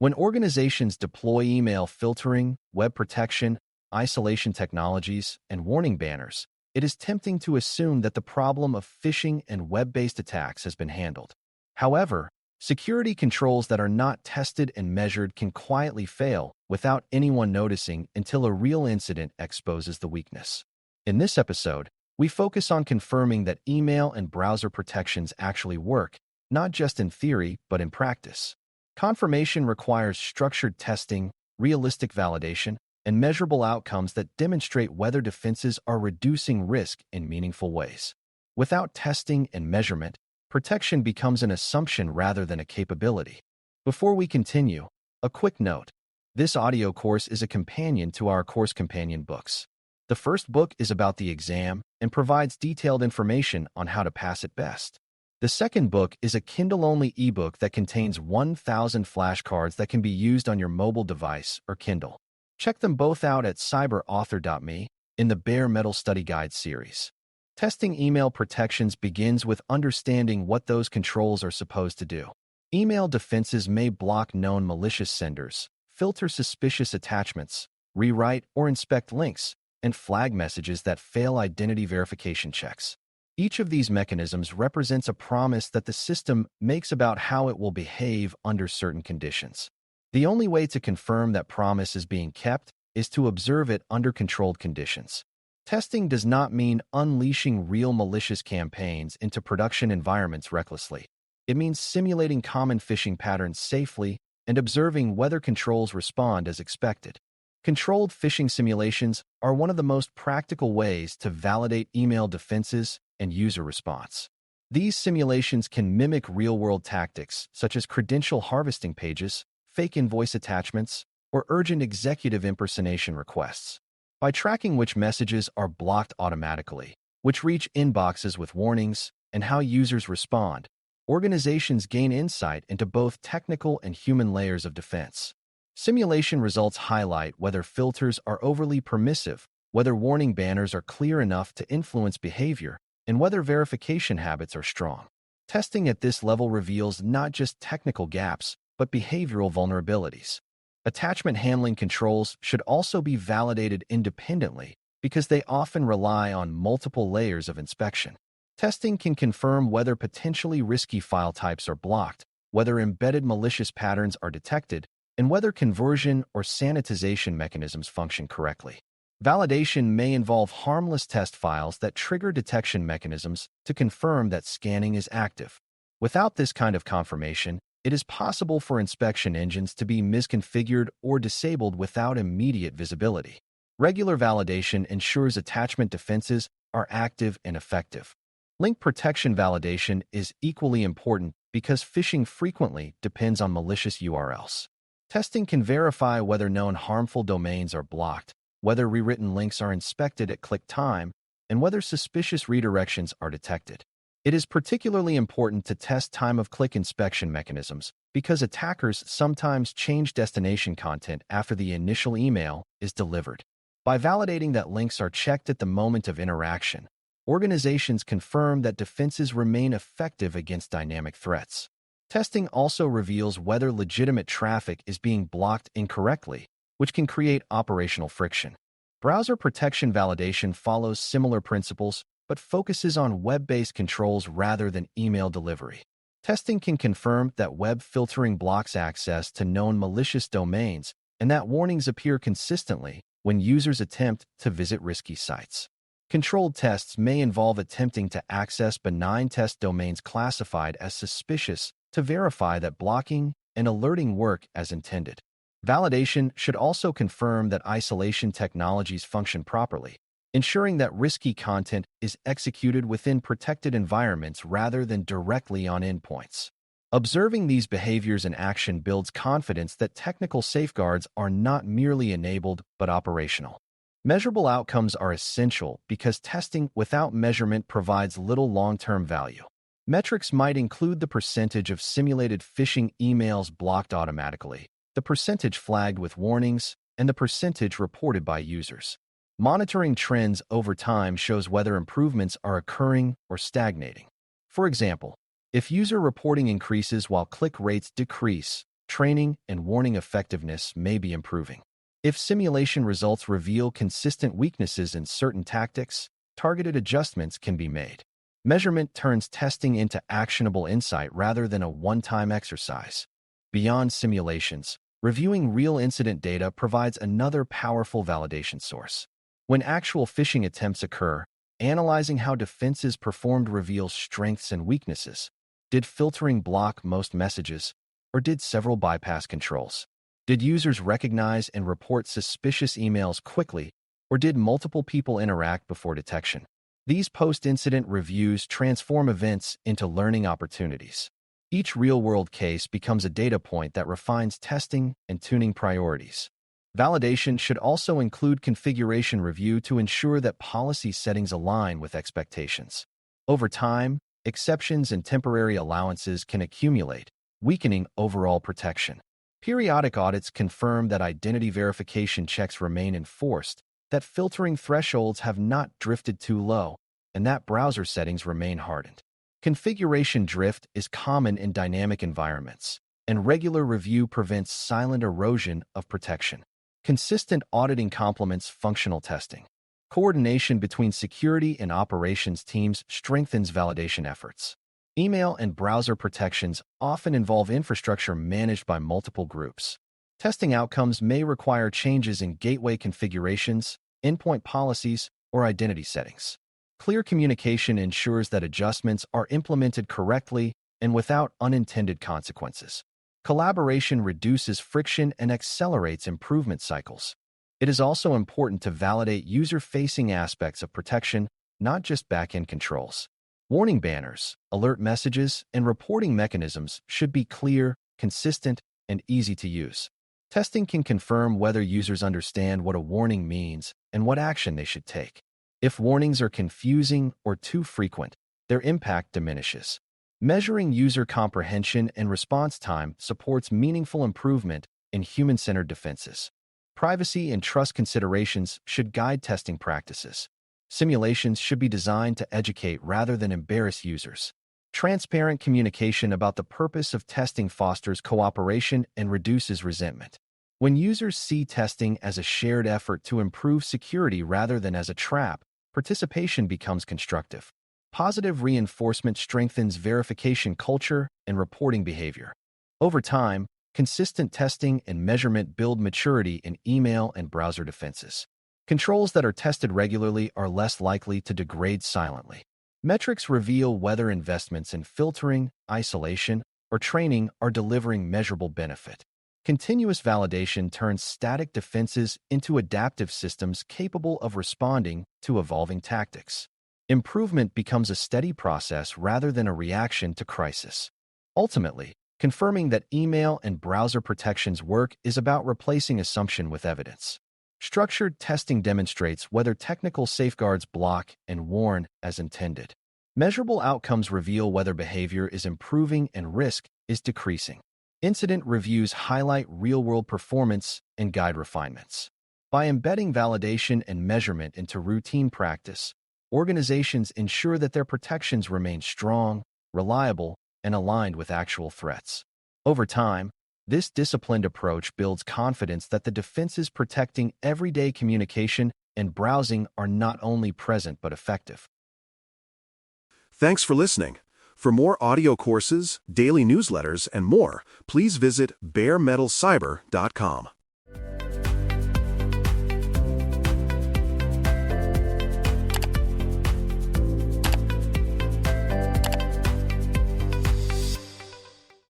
When organizations deploy email filtering, web protection, isolation technologies, and warning banners, it is tempting to assume that the problem of phishing and web-based attacks has been handled. However, security controls that are not tested and measured can quietly fail without anyone noticing until a real incident exposes the weakness. In this episode, we focus on confirming that email and browser protections actually work, not just in theory, but in practice. Confirmation requires structured testing, realistic validation, and measurable outcomes that demonstrate whether defenses are reducing risk in meaningful ways. Without testing and measurement, protection becomes an assumption rather than a capability. Before we continue, a quick note. This audio course is a companion to our course companion books. The first book is about the exam and provides detailed information on how to pass it best. The second book is a Kindle-only ebook that contains 1,000 flashcards that can be used on your mobile device or Kindle. Check them both out at cyber.author.me in the Bare Metal Study Guide series. Testing email protections begins with understanding what those controls are supposed to do. Email defenses may block known malicious senders, filter suspicious attachments, rewrite or inspect links, and flag messages that fail identity verification checks. Each of these mechanisms represents a promise that the system makes about how it will behave under certain conditions. The only way to confirm that promise is being kept is to observe it under controlled conditions. Testing does not mean unleashing real malicious campaigns into production environments recklessly. It means simulating common phishing patterns safely and observing whether controls respond as expected. Controlled phishing simulations are one of the most practical ways to validate email defenses and user response. These simulations can mimic real-world tactics such as credential harvesting pages, fake invoice attachments, or urgent executive impersonation requests. By tracking which messages are blocked automatically, which reach inboxes with warnings, and how users respond, organizations gain insight into both technical and human layers of defense. Simulation results highlight whether filters are overly permissive, whether warning banners are clear enough to influence behavior, and whether verification habits are strong. Testing at this level reveals not just technical gaps, but behavioral vulnerabilities. Attachment handling controls should also be validated independently because they often rely on multiple layers of inspection. Testing can confirm whether potentially risky file types are blocked, whether embedded malicious patterns are detected, and whether conversion or sanitization mechanisms function correctly. Validation may involve harmless test files that trigger detection mechanisms to confirm that scanning is active. Without this kind of confirmation, it is possible for inspection engines to be misconfigured or disabled without immediate visibility. Regular validation ensures attachment defenses are active and effective. Link protection validation is equally important because phishing frequently depends on malicious URLs. Testing can verify whether known harmful domains are blocked, whether rewritten links are inspected at click time, and whether suspicious redirections are detected. It is particularly important to test time-of-click inspection mechanisms because attackers sometimes change destination content after the initial email is delivered. By validating that links are checked at the moment of interaction, organizations confirm that defenses remain effective against dynamic threats. Testing also reveals whether legitimate traffic is being blocked incorrectly, which can create operational friction. Browser protection validation follows similar principles, but focuses on web-based controls rather than email delivery. Testing can confirm that web filtering blocks access to known malicious domains and that warnings appear consistently when users attempt to visit risky sites. Controlled tests may involve attempting to access benign test domains classified as suspicious to verify that blocking and alerting work as intended. Validation should also confirm that isolation technologies function properly, ensuring that risky content is executed within protected environments rather than directly on endpoints. Observing these behaviors in action builds confidence that technical safeguards are not merely enabled but operational. Measurable outcomes are essential because testing without measurement provides little long-term value. Metrics might include the percentage of simulated phishing emails blocked automatically, the percentage flagged with warnings, and the percentage reported by users. Monitoring trends over time shows whether improvements are occurring or stagnating. For example, if user reporting increases while click rates decrease, training, and warning effectiveness may be improving. If simulation results reveal consistent weaknesses in certain tactics, targeted adjustments can be made. Measurement turns testing into actionable insight rather than a one-time exercise. Beyond simulations, reviewing real incident data provides another powerful validation source. When actual phishing attempts occur, analyzing how defenses performed reveals strengths and weaknesses. Did filtering block most messages, or did several bypass controls? Did users recognize and report suspicious emails quickly, or did multiple people interact before detection? These post-incident reviews transform events into learning opportunities. Each real-world case becomes a data point that refines testing and tuning priorities. Validation should also include configuration review to ensure that policy settings align with expectations. Over time, exceptions and temporary allowances can accumulate, weakening overall protection. Periodic audits confirm that identity verification checks remain enforced, that filtering thresholds have not drifted too low, and that browser settings remain hardened. Configuration drift is common in dynamic environments, and regular review prevents silent erosion of protection. Consistent auditing complements functional testing. Coordination between security and operations teams strengthens validation efforts. Email and browser protections often involve infrastructure managed by multiple groups. Testing outcomes may require changes in gateway configurations, endpoint policies, or identity settings. Clear communication ensures that adjustments are implemented correctly and without unintended consequences. Collaboration reduces friction and accelerates improvement cycles. It is also important to validate user-facing aspects of protection, not just back-end controls. Warning banners, alert messages, and reporting mechanisms should be clear, consistent, and easy to use. Testing can confirm whether users understand what a warning means and what action they should take. If warnings are confusing or too frequent, their impact diminishes. Measuring user comprehension and response time supports meaningful improvement in human-centered defenses. Privacy and trust considerations should guide testing practices. Simulations should be designed to educate rather than embarrass users. Transparent communication about the purpose of testing fosters cooperation and reduces resentment. When users see testing as a shared effort to improve security rather than as a trap, participation becomes constructive. Positive reinforcement strengthens verification culture and reporting behavior. Over time, consistent testing and measurement build maturity in email and browser defenses. Controls that are tested regularly are less likely to degrade silently. Metrics reveal whether investments in filtering, isolation, or training are delivering measurable benefit. Continuous validation turns static defenses into adaptive systems capable of responding to evolving tactics. Improvement becomes a steady process rather than a reaction to crisis. Ultimately, confirming that email and browser protections work is about replacing assumption with evidence. Structured testing demonstrates whether technical safeguards block and warn as intended. Measurable outcomes reveal whether behavior is improving and risk is decreasing. Incident reviews highlight real-world performance and guide refinements. By embedding validation and measurement into routine practice, organizations ensure that their protections remain strong, reliable, and aligned with actual threats. Over time, this disciplined approach builds confidence that the defenses protecting everyday communication and browsing are not only present but effective. Thanks for listening. For more audio courses, daily newsletters, and more, please visit BareMetalCyber.com.